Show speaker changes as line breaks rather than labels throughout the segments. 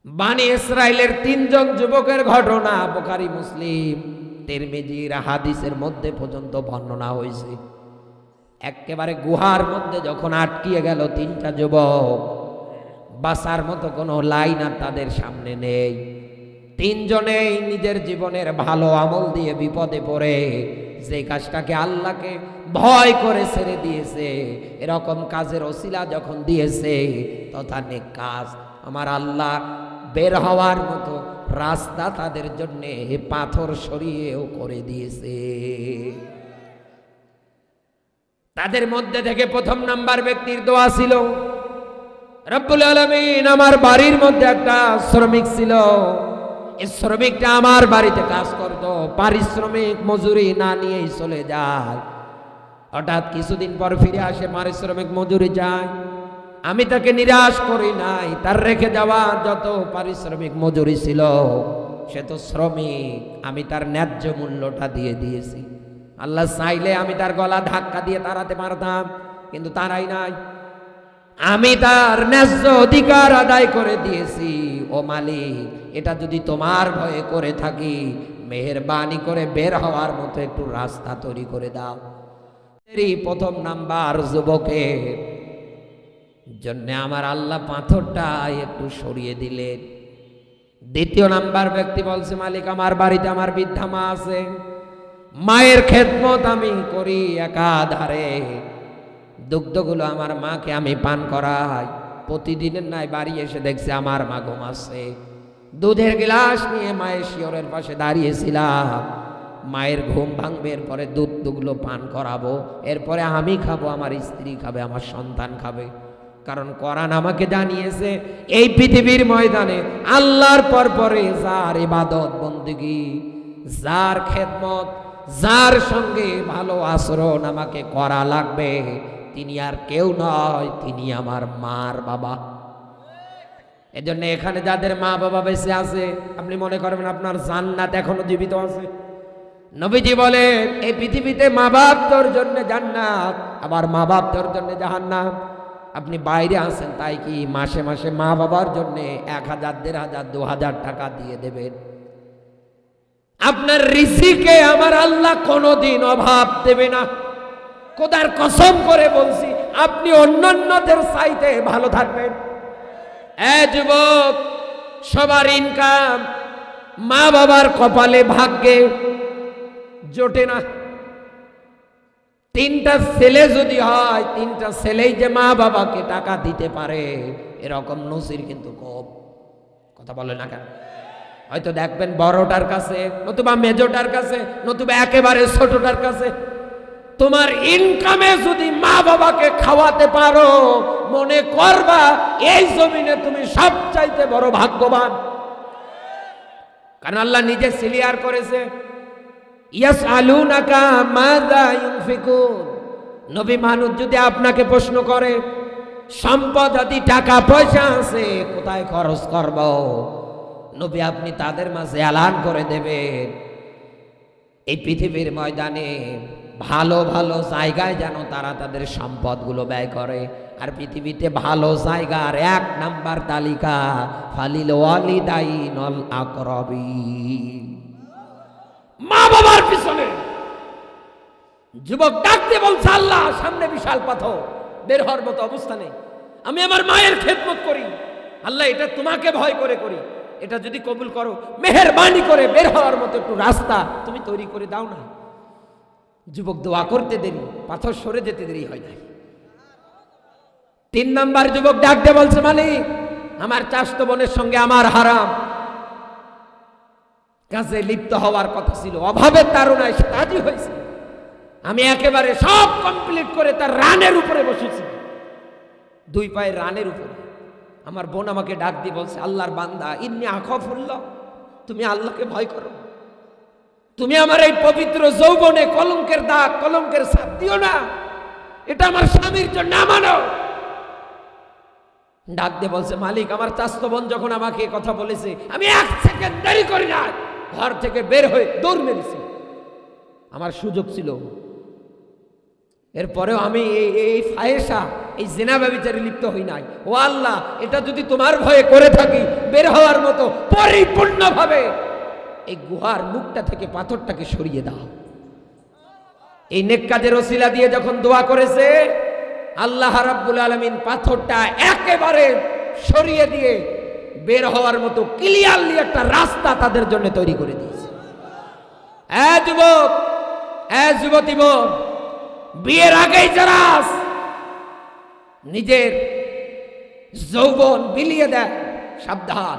বানি ইসরাইলের 3 জন যুবকের ঘটনা বুখারী মুসলিম তিরমিজির হাদিসের মধ্যে পর্যন্ত বর্ণনা হয়েছে। একেবারে গুহার মধ্যে যখন আটকিয়ে গেল 3টা যুবক, বাঁচার মতো কোনো লাইন আর তাদের সামনে নেই। 3 জনেই নিজের জীবনের ভালো আমল দিয়ে বিপদে পড়ে যে কাজটাকে আল্লাহকে ভয় করে ছেড়ে দিয়েছে, এরকম কাজের ওসিলা যখন দিয়েছে তথা নেক কাজ, আমার আল্লাহ বের হওয়ার মতো রাস্তা তাদের জন্য পাথর সরিয়েও করে দিয়েছে। তাদের মধ্যে থেকে প্রথম নাম্বার ব্যক্তির দোয়া ছিল, রব্বুল আলামিন আমার বাড়ির মধ্যে একটা শ্রমিক ছিল, এই শ্রমিকটা আমার বাড়িতে কাজ করত, পারিশ্রমিক মজুরি না নিয়েই চলে যায়, হঠাৎ কিছুদিন পর ফিরে আসে, পারিশ্রমিক মজুরি যায়। আমি তাকে নিরাশ করি নাই, তার রেখে যাওয়া যত পারিশ্রমিক মজুরি ছিল সে তো শ্রমিক, আমি তার ন্যায্য মূল্যটা দিয়ে দিয়েছি। আল্লাহ চাইলে আমি তার গলা ধাক্কা দিয়ে তাড়াতে পারতাম, কিন্তু তারাই নাই, আমি তার ন্যায্য অধিকার আদায় করে দিয়েছি। ও মালিক, এটা যদি তোমার ভয়ে করে থাকি, মেহেরবানি করে বের হওয়ার মতো একটু রাস্তা তৈরি করে দাও। প্রথম নাম্বার যুবকের জন্য আমার আল্লাহ পাথরটা একটু সরিয়ে দিলেন। দ্বিতীয় নাম্বার ব্যক্তি বলছে, মালিক আমার বাড়িতে আমার বৃদ্ধা মা আছে, মায়ের খেদমত আমি করি একাধারে, দুগ্ধগুলো আমার মাকে আমি পান করাই, প্রতিদিনের নাই বাড়ি এসে দেখছে আমার মা ঘুমাচ্ছে, দুধের গ্লাস নিয়ে মায়ের শিয়রের পাশে দাঁড়িয়েছিলাম, মায়ের ঘুম ভাঙবে, এরপরে দুধগুলো পান করাবো, এরপরে আমি খাবো, আমার স্ত্রী খাবে, আমার সন্তান খাবে। কারণ কোরআন আমাকে জানিয়েছে এই পৃথিবীর ময়দানে আল্লাহর পরে যার ইবাদত বন্দেগী, যার খেদমত, যার সঙ্গে ভালো আচরণ আমাকে করা লাগবে, তিনি আর কেউ নয়, তিনি আমার মার বাবা। এজন্য এখানে যাদের মা বাবা বেঁচে আছে, আপনি মনে করবেন আপনার জান্নাত এখনো জীবিত আছে। নবীজি বলেন, এই পৃথিবীতে মা বাপ তোর জন্য জান্নাত, আবার মা বাপ তোর জন্য জাহান্নাম। আপনি বাইরে আছেন, তাই কি মাসে মাসে মা বাবার জন্য 1000, 1500, 2000 টাকা দিয়ে দেবেন? আপনার রিজিকে আমার আল্লাহ কোনোদিন অভাব দেবে না। খোদার কসম করে বলছি, আপনি অন্যান্যদের চাইতে ভালো থাকবেন। যুবক, সবার ইনকাম মা বাবার কপালে ভাগ্যে জোটে না। 3টা ছেলে যদি হয়, 3টা ছেলেই যে মা বাবাকে টাকা দিতে পারে, এরকম নসির কিন্তু কম। কথা বলে না কেন? হয়তো দেখবেন বড়টার কাছে, নতুবা মেজোটার কাছে, নতুবা একেবারে ছোটটার কাছে। তোমার ইনকামে যদি মা বাবাকে খাওয়াতে পারো, মনে করবা এই জমিনে তুমি সবচাইতে বড় ভাগ্যবান। কারণ আল্লাহ নিজে ক্লিয়ার করেছে, ইয়াসআলুনাকা মাযা ইউনফিকুন। নবী মানুষ যদি আপনাকে প্রশ্ন করে, সম্পদ আদি টাকা পয়সা আছে, কোথায় খরচ করব, নবী আপনি তাদের মাঝে এলান করে দেবেন, এই পৃথিবীর ময়দানে ভালো ভালো জায়গায় যেন তারা তাদের সম্পদগুলো ব্যয় করে। আর পৃথিবীতে ভালো জায়গার 1 নাম্বার তালিকা ফালিল ওয়ালিদাইনুল আকরাবিন, মা বাবার পিছনে। যুবক ডাকতে বলছে, আল্লাহ সামনে বিশাল পাথর, বের হওয়ার মতো অবস্থা নেই, আমি আমার মায়ের খেদমত করি, আল্লাহ এটা তোমাকে ভয় করে করি, এটা যদি কবুল করো, মেহেরবানি করে বের হওয়ার মতো একটু রাস্তা তুমি তৈরি করে দাও না। যুবক দোয়া করতে দেরি, পাথর সরে যেতে দেরি হয় না। 3 নাম্বার যুবক ডাকতে বলছে, মালিক আমার চাচাতো বোনের সঙ্গে আমার হারাম কাজে লিপ্ত হওয়ার কথা ছিল, অভাবের তাড়নায় সে রাজি হয়েছে, আমি একেবারে সব কমপ্লিট করে তার রানের উপরে বসেছি, 2 পায়ের রানের উপরে। আমার বোন আমাকে ডাক দিয়ে বলছে, আল্লাহর বান্দা, ইন্নী আখাফুল্লাহ, তুমি আল্লাহকে ভয় করো, তুমি আমার এই পবিত্র যৌবনে কলঙ্কের দাগ, কলঙ্কের ছাপ দিও না, এটা আমার স্বামীর জন্য আমানো। ডাক দিয়ে বলছে, মালিক আমার চাচাতো বোন যখন আমাকে কথা বলেছে, আমি 1 সেকেন্ড দেরি করি না, ঘর থেকে বের হয়ে দৌড় মেরেছি, আমার সুযোগ ছিল। এরপরেও আমি এই ফায়েশা, এই জিনা ব্যভিচারে লিপ্ত হই নাই। ও আল্লাহ, এটা যদি তোমার ভয়ে করে থাকি, বের হওয়ার মতো পরিপূর্ণভাবে এই গুহার মুখটা থেকে পাথরটাকে সরিয়ে দাও। এই নেক কাজের ওসিলা দিয়ে যখন দোয়া করেছে, আল্লাহ রাব্বুল আলামিন পাথরটা একেবারে সরিয়ে দিয়ে বের হওয়ার মতো ক্লিয়ারলি একটা রাস্তা তাদের জন্য তৈরি করে দিয়েছে। যুবক, যুবতী বোন, বিয়ের আগেই যারা নিজের যৌবন বিলিয়ে দেয়, সাবধান।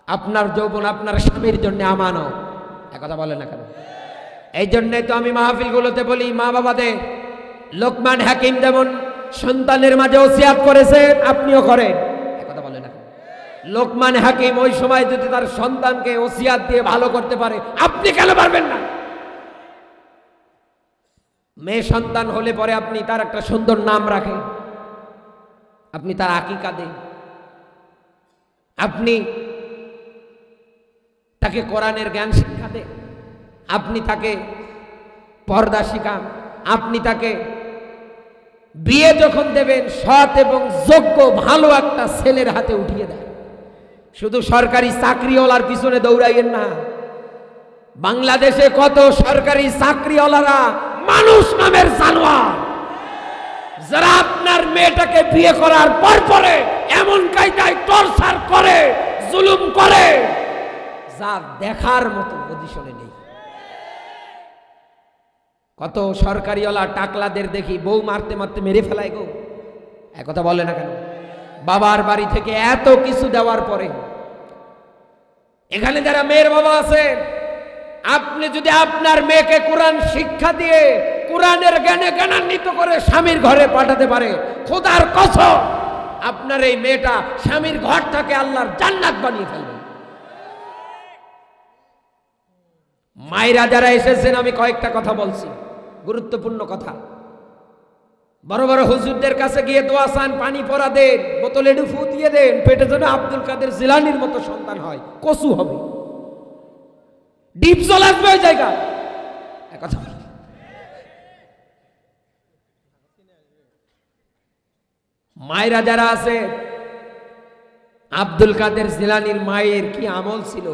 আপনার যৌবন আপনার স্বামীর জন্য আমানত। একথা বলে না কেন? এই জন্যে তো আমি মাহফিলগুলোতে বলি, মা বাবাদের, লোকমান হাকিম যেমন সন্তানের মাঝে ওসিয়াত করেছেন, আপনিও করেন। একথা বলে না কেন? লোকমান হাকিম ওই সময় যদি তার সন্তানকে ওসিয়াত দিয়ে ভালো করতে পারে, আপনি কেন পারবেন না? মেয়ে সন্তান হলে পরে আপনি তার একটা সুন্দর নাম রাখেন, আপনি তার আকিকা দেন, আপনি তাকে কোরআনের জ্ঞান শিক্ষা দেন, আপনি তাকে পর্দা শিখান, আপনি তাকে বিয়ে যখন দেবেন সৎ এবং যোগ্য ভালো একটা ছেলের হাতে উঠিয়ে দেন। শুধু সরকারি চাকরিওয়ালার পিছনে দৌড়াইয়েন না। বাংলাদেশে কত সরকারি চাকরিওয়ালারা মানুষ নামের জানোয়ার, যারা আপনার মেয়েটাকে বিয়ে করার পরে এমন কায়দায় টর্চার করে, জুলুম করে, যা দেখার মতো পজিশনে নেই। কত সরকারিওয়ালা টাকলাদের দেখি বউ মারতে মারতে মেরে ফেলায় গো। একথা বলে না কেন? বাবার বাড়ি থেকে এত কিছু দেওয়ার পরে, এখানে যারা মেয়ের বাবা আছে, আপনি যদি আপনার মেয়েকে কোরআন শিক্ষা দিয়ে কোরআনের জ্ঞানে জ্ঞানান্বিত করে স্বামীর ঘরে পাঠাতে পারে, খোদার কসম আপনার এই মেয়েটা স্বামীর ঘরটাকে আল্লাহর জান্নাত বানিয়ে ফেলবে। মায়েরা যারা এসেছেন, আমি কয়েকটা কথা বলছি, গুরুত্বপূর্ণ কথা। বড় বড় হুজুরদের কাছে গিয়ে দোয়া চান, পানি পরা দেন, বোতলে ডুফু দিয়ে দেন, পেটে যেন আব্দুল কাদের জিলানির মতো সন্তান হয়, কচু হবে, ডিপ জল আসবে ওই জায়গা। কথা বলি, মায়েরা যারা আছে, আব্দুল কাদের জিলানির মায়ের কি আমল ছিল।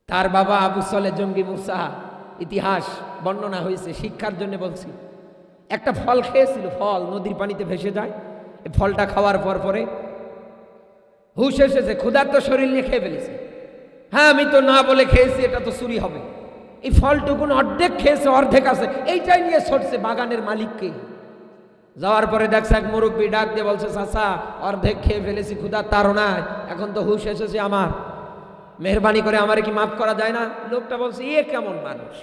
তার বাবা আবু সালেহ জঙ্গি মুসা, ইতিহাস বর্ণনা হয়েছে, শিক্ষার জন্য বলছি। একটা ফল খেয়েছিল, ফল নদীর পানিতে ভেসে যায়। এই ফলটা খাওয়ার পরে হুশ এসেছে, ক্ষুধার্ত শরীর নিয়ে খেয়ে ফেলেছে। হ্যাঁ, আমি তো না বলে খেয়েছি, এটা তো চুরি হবে। এই ফলটুকুন অর্ধেক খেয়েছে, অর্ধেক আছে, এইটাই নিয়ে ছড়ছে বাগানের মালিককে। যাওয়ার পরে দেখছে এক মুরব্বী ডাক দিয়ে বলছে, চাচা অর্ধেক খেয়ে ফেলেছি, ক্ষুধার তাড়নায়, এখন তো হুশ এসেছে আমার, মেহরবানি করে আমারে কি মাফ করা যায় না? লোকটা বলছে, এ কেমন মানুষ,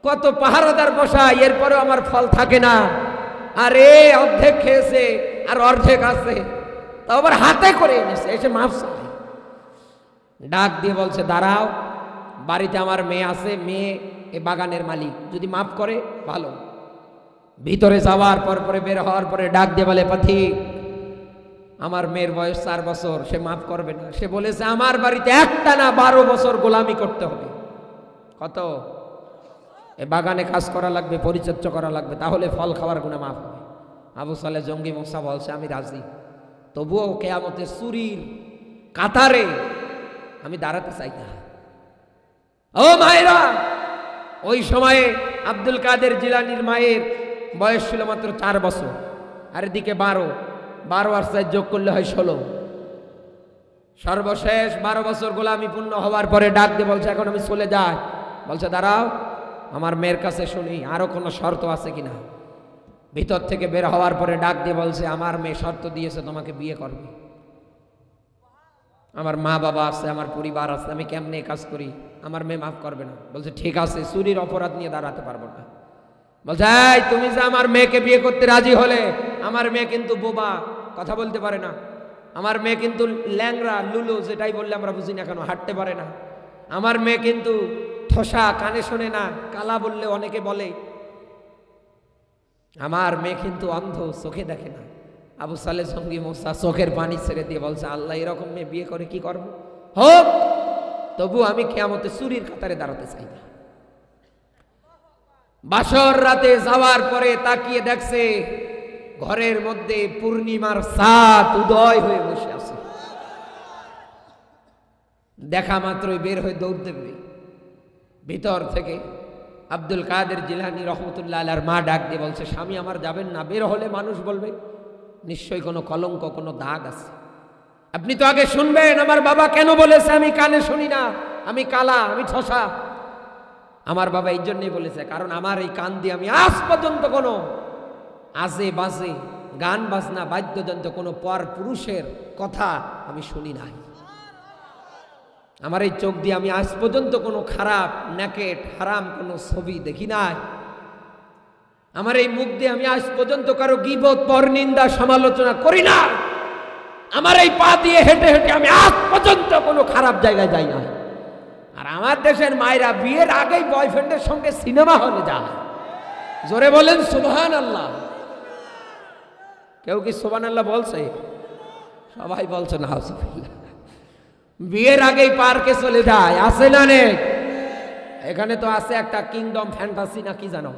কত পাহারাদার বসায়, এরপরেও আমার ফল থাকে না। আর এ অর্ধেক খেয়েছে আর অর্ধেক আছে, তা আবার হাতে করে এনেছে, এসে মাফ চায়। ডাক দিয়ে বলছে, দাঁড়াও, বাড়িতে আমার মেয়ে আছে, মেয়ে এ বাগানের মালিক, যদি মাফ করে ভালো। ভিতরে যাওয়ার পরে বের হওয়ার পরে ডাক দিয়ে বলে, পথিক, আমার মেয়ের বয়স 4 বছর, সে মাফ করবে না। সে বলেছে, আমার বাড়িতে একটা না 12 বছর গোলামি করতে হবে। কত? এ বাগানে কাজ করা লাগবে, পরিচর্যা করা লাগবে, তাহলে ফল খাওয়ার গুণে মাফ হবে। আবু সালেহ জঙ্গি মুসা বলছে, আমি রাজি, তবুও কেয়ামতের চুরির কাতারে আমি দাঁড়াতে চাই না। ও মায়েরা, ওই সময়ে আব্দুল কাদের জিলানির মায়ের বয়স ছিল মাত্র 4 বছর, আর এদিকে 12 আর 4 যোগ করলে হয় 16। সর্বশেষ 12 বছর গোলামি পূর্ণ হওয়ার পরে ডাক দিয়ে বলছে, এখন আমি চলে যাই। বলছে, দাঁড়াও, আমার মেয়ের কাছে শুনি আরো কোনো শর্ত আছে কিনা। ভিতর থেকে বের হওয়ার পরে ডাক দিয়ে বলছে, আমার মেয়ে শর্ত দিয়েছে তোমাকে বিয়ে করবে। আমার মা বাবা আছে, আমার পরিবার আছে, আমি কেমনে কাজ করি, আমার মেয়ে মাফ করবে না। বলছে, ঠিক আছে, চুরির অপরাধ নিয়ে দাঁড়াতে পারবো না। বলছে, এই তুমি যে আমার মেয়েকে বিয়ে করতে রাজি হলে, আমার মেয়ে কিন্তু বোবা, কথা বলতে পারে না, আমার মেয়ে কিন্তু ল্যাংরা লুলু, যেটাই বললে আমরা বুঝি না কেন, হাঁটতে পারে না, আমার মেয়ে কিন্তু ঠোসা, কানে শোনে না, কালা বললে অনেকে বলে, আমার মেয়ে কিন্তু অন্ধ, চোখে দেখে না। আবু সালেহ জঙ্গি মুসা চোখের পানি ছেড়ে দিয়ে বলছে, আল্লাহ, এরকম মেয়ে বিয়ে করে কি করবো, হোক, তবু আমি কিয়ামতে চুরির কাতারে দাঁড়াতে চাই না। বাসর রাতে যাওয়ার পরে তাকিয়ে দেখছে ঘরের মধ্যে পূর্ণিমার চাঁদ উদয় হয়ে বসে আছে। দেখা মাত্রই বের হয়ে দৌড় দেবে। ভিতর থেকে আব্দুল কাদের জিলানী রহমতুল্লাহ আলাইহির মা ডাক দিয়ে বলছে, স্বামী আমার যাবেন না, বের হলে মানুষ বলবে নিশ্চয়ই কোনো কলঙ্ক, কোনো দাগ আছে। আপনি তো আগে শুনবেন আমার বাবা কেন বলেছে। আমি কানে শুনি না, আমি কালা, আমি ঠসা। আমার বাবা এই জন্যই বলেছে, কারণ আমার এই কান দিয়ে আমি আজ পর্যন্ত কোনো আজে বাজে গান বাজনা বাদ্যযন্ত্র কোনো পর পুরুষের কথা আমি শুনি নাই। আমার এই চোখ দিয়ে আমি আজ পর্যন্ত কোনো খারাপ নেকেট হারাম কোনো ছবি দেখি নাই। আমার এই মুখ দিয়ে আমি আজ পর্যন্ত কারো গীবত পরনিন্দা সমালোচনা করি না। আমার এই পা দিয়ে হেঁটে হেঁটে আমি আজ পর্যন্ত কোনো খারাপ জায়গায় যাই না। আর আমার দেশের মায়েরা বিয়ের আগেই বয়ফ্রেন্ডের সঙ্গে সিনেমা হলে যায়। জোরে বলেন সুবহানাল্লাহ। কেউ কি সুবহানাল্লাহ বলছে? সবাই বলছে না। বিয়ের আগেই পার্কে চলে যায়, আছে না নেই? এখানে তো আছে একটা কিংডম ফ্যান্টাসি না কি জানো।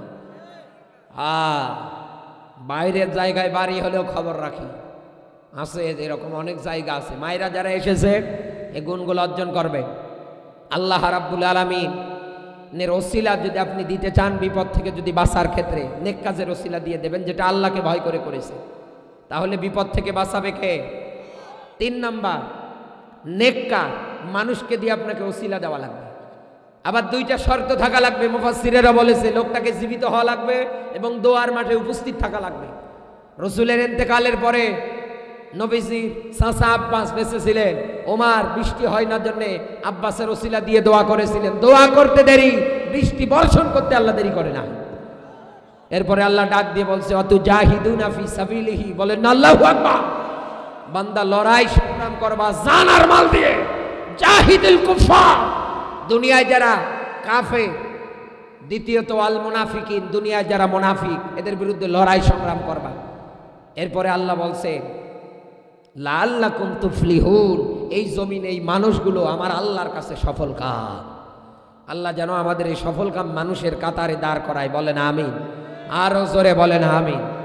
বাইরের জায়গায় বাড়ি হলেও খবর রাখি, আছে এরকম অনেক জায়গা আছে। মায়েরা যারা এসেছে এই গুণগুলো অর্জন করবে। আল্লাহ রাব্বুল আলামিনের ওসিলা যদি আপনি দিতে চান, বিপদ থেকে যদি বাঁচার ক্ষেত্রে নেক কাজের ওসিলা দিয়ে দেবেন, যেটা আল্লাহকে ভয় করে করেছে, তাহলে বিপদ থেকে বাঁচাবে কে? 3 নাম্বার, নেককার মানুষকে দিয়ে আপনাকে ওসিলা দেওয়া লাগবে। আবার 2টা শর্ত থাকা লাগবে। মুফাসসিরেরা বলেছে লোকটাকে জীবিত হওয়া লাগবে এবং দোয়ার মাঠে উপস্থিত থাকা লাগবে। রাসূলের ইন্তেকালের পরে নবীজির চাচা আব্বাস বেঁচে ছিলেন। ওমর বৃষ্টি হয় না জন্য আব্বাসের ওসিলা দিয়ে দোয়া করেছিলেন। দোয়া করতে দেরি, বৃষ্টি বর্ষণ করতে আল্লাহ দেরি করে না। এরপরে আল্লাহ ডাক দিয়ে বলছে অতু জাহিদুনা ফি সাবিলিহি, বলেন আল্লাহু আকবার। বান্দা লড়াই সংগ্রাম করবা জান আর মাল দিয়ে। জাহিদুল কুফার, দুনিয়ায় যারা কাফের, দ্বিতীয়ত আল মুনাফিকিন, দুনিয়ায় যারা মুনাফিক, এদের বিরুদ্ধে লড়াই সংগ্রাম করবা। এরপরে আল্লাহ বলছে লাআল্লাকুম তুফলিহুন, এই জমিনে এই মানুষগুলো আমার আল্লাহর কাছে সফল কাম। আল্লাহ যেন আমাদের এই সফল কাম মানুষের কাতারে দাঁড় করায়। বলেন আমিন। আরো জোরে বলেন আমিন।